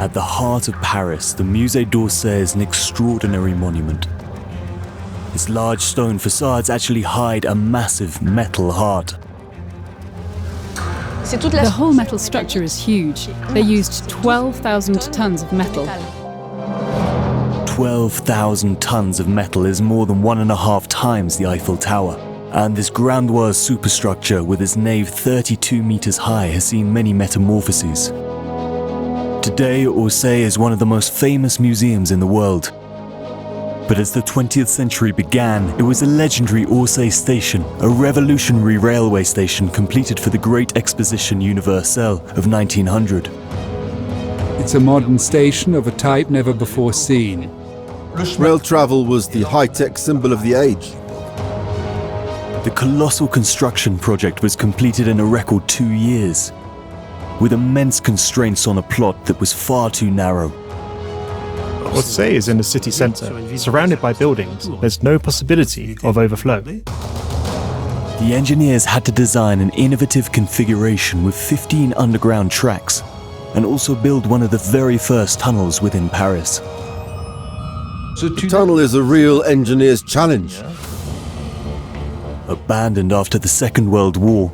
At the heart of Paris, the Musée d'Orsay is an extraordinary monument. Its large stone facades actually hide a massive metal heart. The whole metal structure is huge. They used 12,000 tons of metal. 12,000 tons of metal is more than 1.5 times the Eiffel Tower. And this grandiose superstructure with its nave 32 meters high has seen many metamorphoses. Today, Orsay is one of the most famous museums in the world. But as the 20th century began, it was a legendary Orsay station, a revolutionary railway station completed for the Great Exposition Universelle of 1900. It's a modern station of a type never before seen. Rail travel was the high-tech symbol of the age. The colossal construction project was completed in a record 2 years, with immense constraints on a plot that was far too narrow. Orsay is in the city centre, surrounded by buildings. There's no possibility of overflow. The engineers had to design an innovative configuration with 15 underground tracks, and also build one of the very first tunnels within Paris. The tunnel is a real engineer's challenge. Abandoned after the Second World War,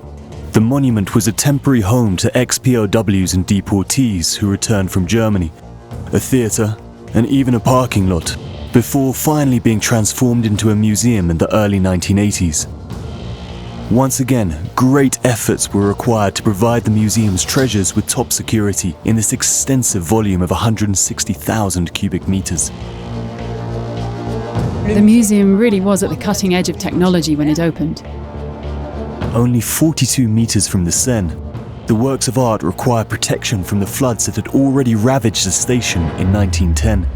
the monument was a temporary home to ex-POWs and deportees who returned from Germany, a theatre, and even a parking lot, before finally being transformed into a museum in the early 1980s. Once again, great efforts were required to provide the museum's treasures with top security in this extensive volume of 160,000 cubic meters. The museum really was at the cutting edge of technology when it opened. Only 42 meters from the Seine, the works of art require protection from the floods that had already ravaged the station in 1910.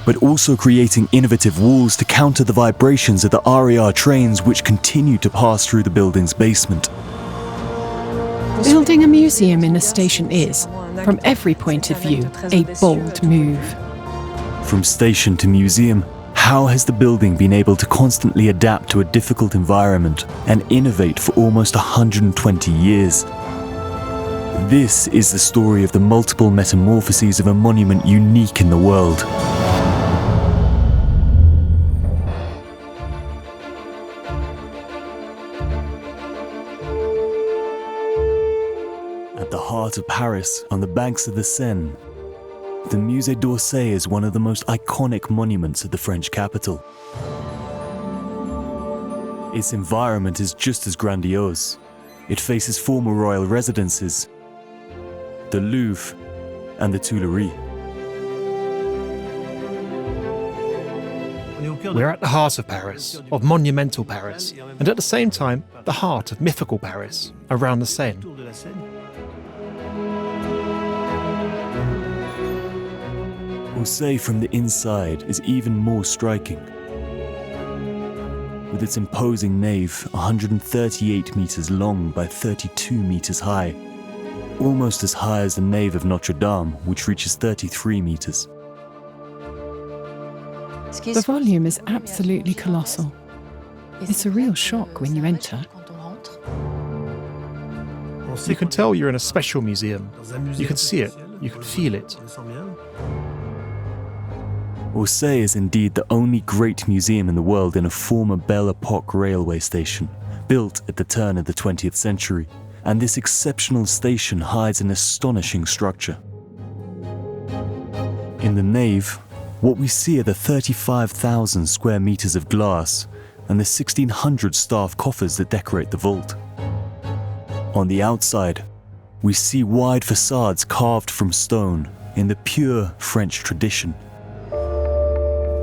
But also creating innovative walls to counter the vibrations of the RER trains which continued to pass through the building's basement. Building a museum in a station is, from every point of view, a bold move. From station to museum, how has the building been able to constantly adapt to a difficult environment and innovate for almost 120 years? This is the story of the multiple metamorphoses of a monument unique in the world. At the heart of Paris, on the banks of the Seine, the Musée d'Orsay is one of the most iconic monuments of the French capital. Its environment is just as grandiose. It faces former royal residences, the Louvre, and the Tuileries. We're at the heart of Paris, of monumental Paris, and at the same time, the heart of mythical Paris, around the Seine. Orsay from the inside is even more striking. With its imposing nave, 138 meters long by 32 meters high, almost as high as the nave of Notre Dame, which reaches 33 meters. The volume is absolutely colossal. It's a real shock when you enter. You can tell you're in a special museum. You can see it, you can feel it. Orsay is indeed the only great museum in the world in a former Belle Epoque railway station, built at the turn of the 20th century, and this exceptional station hides an astonishing structure. In the nave, what we see are the 35,000 square meters of glass and the 1,600 staff coffers that decorate the vault. On the outside, we see wide facades carved from stone in the pure French tradition.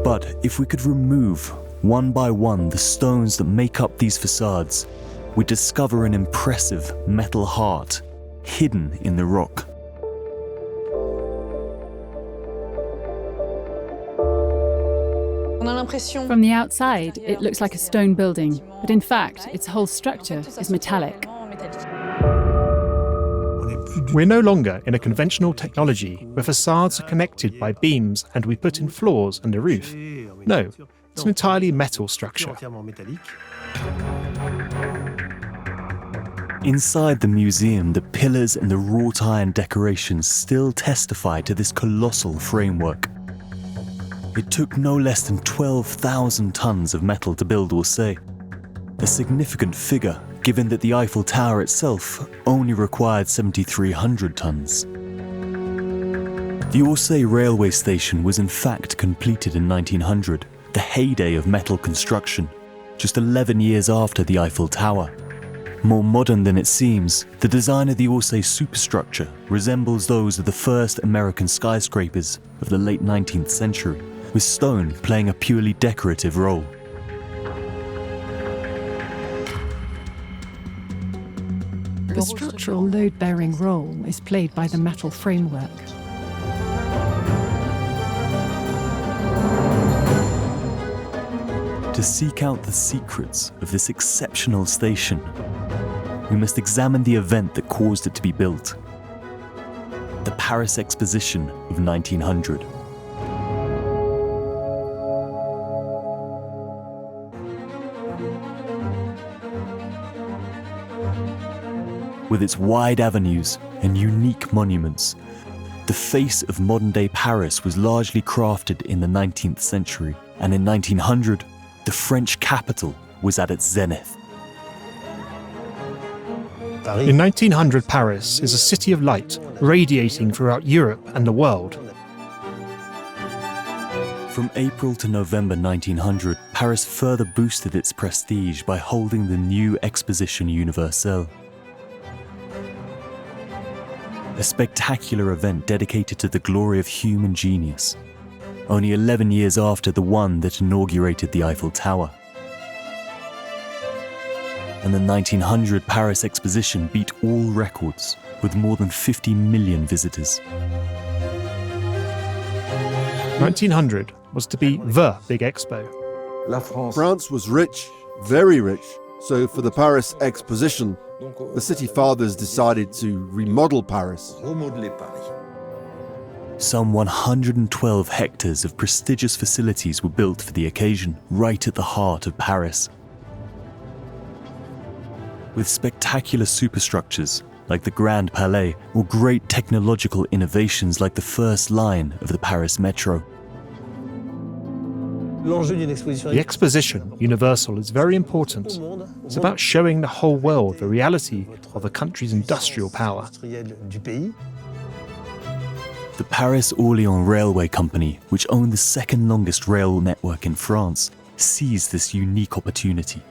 But if we could remove, one by one, the stones that make up these facades, we discover an impressive metal heart hidden in the rock. From the outside, it looks like a stone building, but in fact, its whole structure is metallic. We're no longer in a conventional technology where facades are connected by beams and we put in floors and a roof. No, it's an entirely metal structure. Inside the museum, the pillars and the wrought iron decorations still testify to this colossal framework. It took no less than 12,000 tons of metal to build Orsay, a significant figure given that the Eiffel Tower itself only required 7,300 tons. The Orsay railway station was in fact completed in 1900, the heyday of metal construction, just 11 years after the Eiffel Tower. More modern than it seems, the design of the Orsay superstructure resembles those of the first American skyscrapers of the late 19th century, with stone playing a purely decorative role. The structural load-bearing role is played by the metal framework. To seek out the secrets of this exceptional station, we must examine the event that caused it to be built. The Paris Exposition of 1900. With its wide avenues and unique monuments, the face of modern-day Paris was largely crafted in the 19th century, and in 1900, the French capital was at its zenith. In 1900, Paris is a city of light, radiating throughout Europe and the world. From April to November 1900, Paris further boosted its prestige by holding the new Exposition Universelle, a spectacular event dedicated to the glory of human genius, only 11 years after the one that inaugurated the Eiffel Tower. And the 1900 Paris Exposition beat all records, with more than 50 million visitors. 1900 was to be the big expo. France was rich, very rich, so for the Paris Exposition, the city fathers decided to remodel Paris. Some 112 hectares of prestigious facilities were built for the occasion, right at the heart of Paris. With spectacular superstructures like the Grand Palais or great technological innovations like the first line of the Paris Metro. The Exposition Universal is very important. It's about showing the whole world the reality of a country's industrial power. The Paris-Orléans Railway Company, which owned the second longest rail network in France, seized this unique opportunity.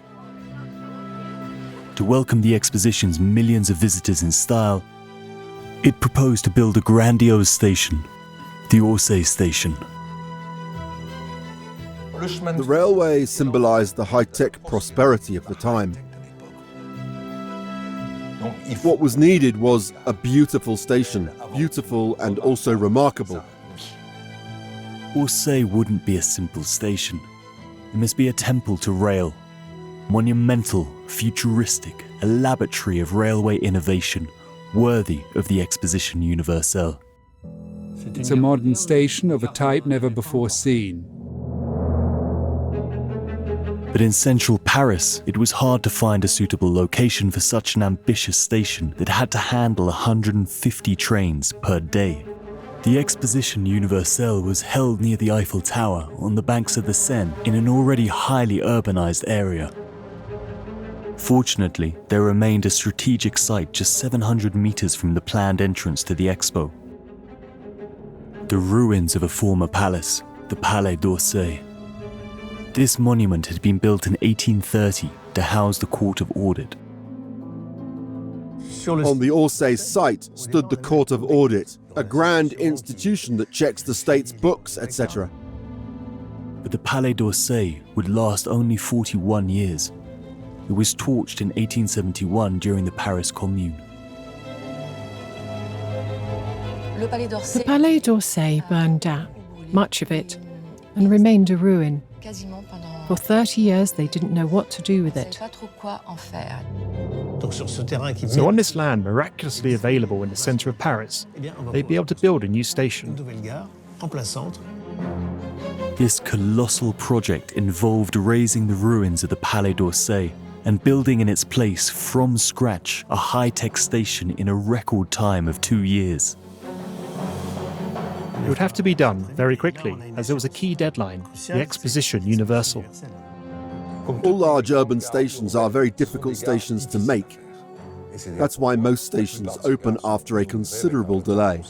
To welcome the Exposition's millions of visitors in style, it proposed to build a grandiose station, the Orsay station. The railway symbolized the high-tech prosperity of the time. What was needed was a beautiful station, beautiful and also remarkable. Orsay wouldn't be a simple station. It must be a temple to rail, monumental, futuristic, a laboratory of railway innovation, worthy of the Exposition Universelle. It's a modern station of a type never before seen. But in central Paris, it was hard to find a suitable location for such an ambitious station that had to handle 150 trains per day. The Exposition Universelle was held near the Eiffel Tower on the banks of the Seine in an already highly urbanized area. Fortunately, there remained a strategic site just 700 meters from the planned entrance to the expo. The ruins of a former palace, the Palais d'Orsay. This monument had been built in 1830 to house the Court of Audit. On the Orsay site stood the Court of Audit, a grand institution that checks the state's books, etc. But the Palais d'Orsay would last only 41 years. It was torched in 1871 during the Paris Commune. The Palais d'Orsay burned down, much of it, and remained a ruin. For 30 years, they didn't know what to do with it. So on this land miraculously available in the centre of Paris, they'd be able to build a new station. This colossal project involved razing the ruins of the Palais d'Orsay and building in its place from scratch a high-tech station in a record time of 2 years. It would have to be done very quickly, as there was a key deadline, the Exposition Universal. All large urban stations are very difficult stations to make. That's why most stations open after a considerable delay.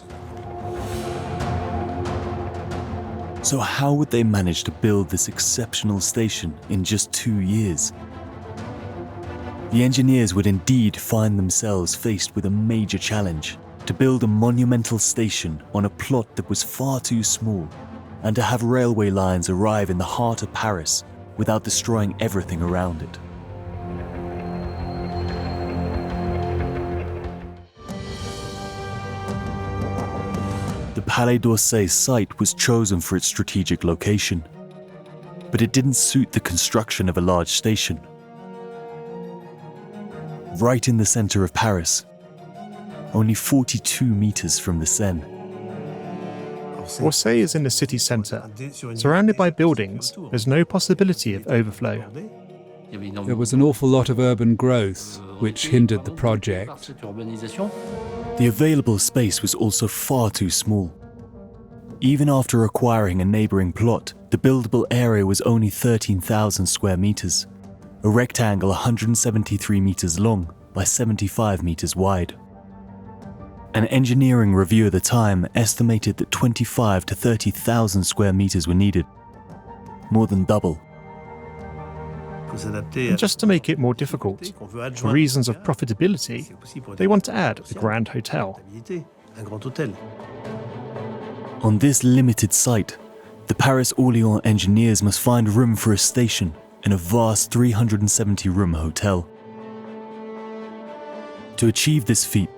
So how would they manage to build this exceptional station in just 2 years? The engineers would indeed find themselves faced with a major challenge: to build a monumental station on a plot that was far too small, and to have railway lines arrive in the heart of Paris without destroying everything around it. The Palais d'Orsay site was chosen for its strategic location, but it didn't suit the construction of a large station. Right in the center of Paris, only 42 meters from the Seine. Orsay is in the city centre. Surrounded by buildings, there's no possibility of overflow. There was an awful lot of urban growth, which hindered the project. The available space was also far too small. Even after acquiring a neighbouring plot, the buildable area was only 13,000 square meters, a rectangle 173 meters long by 75 meters wide. An engineering review at the time estimated that 25 to 30,000 square meters were needed, more than double. And just to make it more difficult, for reasons of profitability, they want to add a grand hotel. On this limited site, the Paris Orléans engineers must find room for a station in a vast 370-room hotel. To achieve this feat,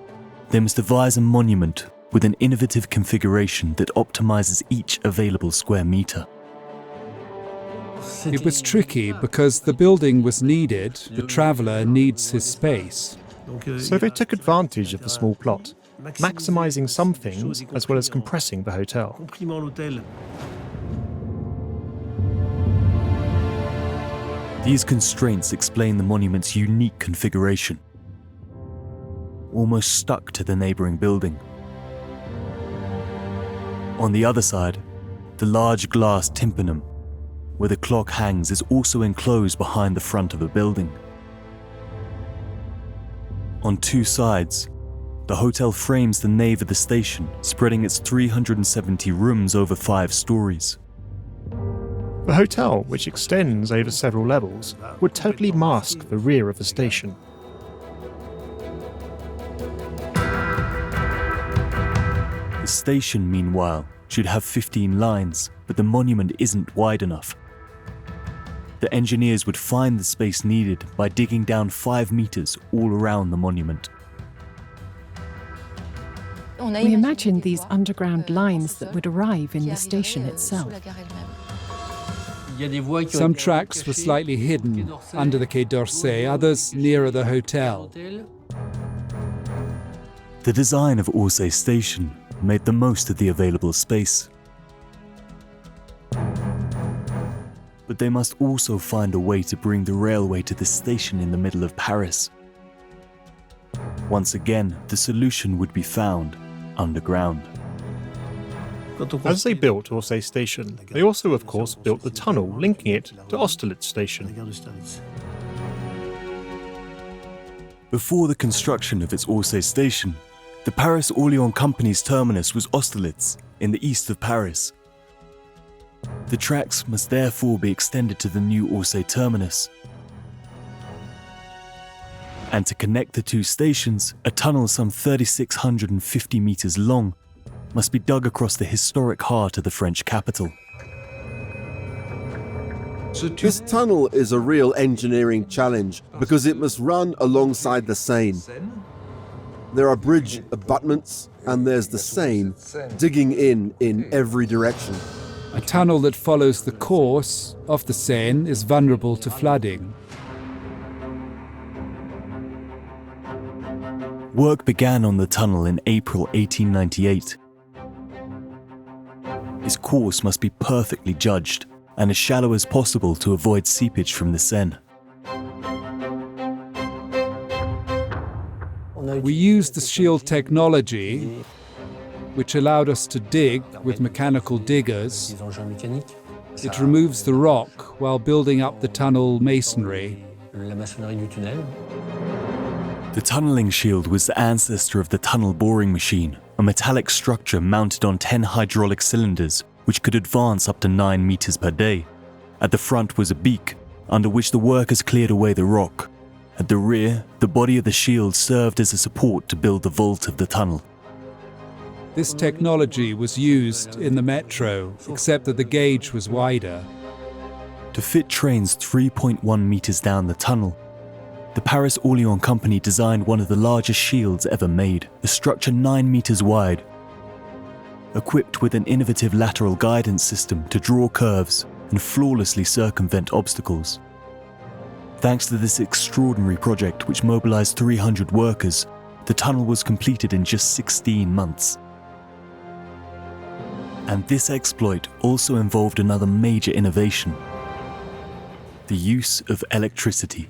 they must devise a monument with an innovative configuration that optimizes each available square meter. It was tricky because the building was needed, the traveller needs his space. So they took advantage of the small plot, maximizing some things as well as compressing the hotel. These constraints explain the monument's unique configuration, almost stuck to the neighbouring building. On the other side, the large glass tympanum, where the clock hangs, is also enclosed behind the front of the building. On two sides, the hotel frames the nave of the station, spreading its 370 rooms over 5 stories. The hotel, which extends over several levels, would totally mask the rear of the station. The station, meanwhile, should have 15 lines, but the monument isn't wide enough. The engineers would find the space needed by digging down 5 meters all around the monument. We imagined these underground lines that would arrive in the station itself. Some tracks were slightly hidden under the Quai d'Orsay, others nearer the hotel. The design of Orsay station made the most of the available space. But they must also find a way to bring the railway to the station in the middle of Paris. Once again, the solution would be found underground. As they built Orsay station, they also, of course, built the tunnel linking it to Austerlitz station. Before the construction of its Orsay station, the Paris Orléans Company's terminus was Austerlitz, in the east of Paris. The tracks must therefore be extended to the new Orsay terminus. And to connect the two stations, a tunnel some 3,650 meters long must be dug across the historic heart of the French capital. This tunnel is a real engineering challenge because it must run alongside the Seine. There are bridge abutments and there's the Seine digging in every direction. A tunnel that follows the course of the Seine is vulnerable to flooding. Work began on the tunnel in April 1898. Its course must be perfectly judged and as shallow as possible to avoid seepage from the Seine. We used the shield technology, which allowed us to dig with mechanical diggers. It removes the rock while building up the tunnel masonry. The tunneling shield was the ancestor of the tunnel boring machine, a metallic structure mounted on 10 hydraulic cylinders, which could advance up to 9 meters per day. At the front was a beak, under which the workers cleared away the rock. At the rear, the body of the shield served as a support to build the vault of the tunnel. This technology was used in the metro, except that the gauge was wider. To fit trains 3.1 meters down the tunnel, the Paris Orléans company designed one of the largest shields ever made, a structure 9 meters wide, equipped with an innovative lateral guidance system to draw curves and flawlessly circumvent obstacles. Thanks to this extraordinary project, which mobilized 300 workers, the tunnel was completed in just 16 months. And this exploit also involved another major innovation: the use of electricity.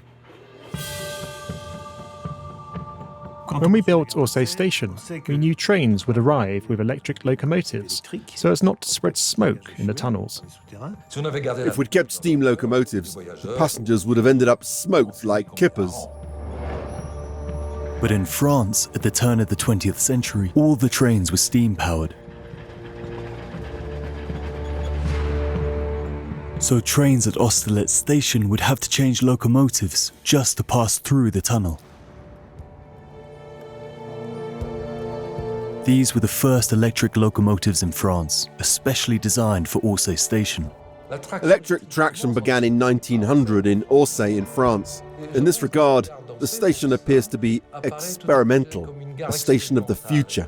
When we built Orsay station, we knew trains would arrive with electric locomotives, so as not to spread smoke in the tunnels. If we'd kept steam locomotives, the passengers would have ended up smoked like kippers. But in France, at the turn of the 20th century, all the trains were steam-powered. So trains at Austerlitz station would have to change locomotives just to pass through the tunnel. These were the first electric locomotives in France, especially designed for Orsay station. Electric traction began in 1900 in Orsay in France. In this regard, the station appears to be experimental, a station of the future.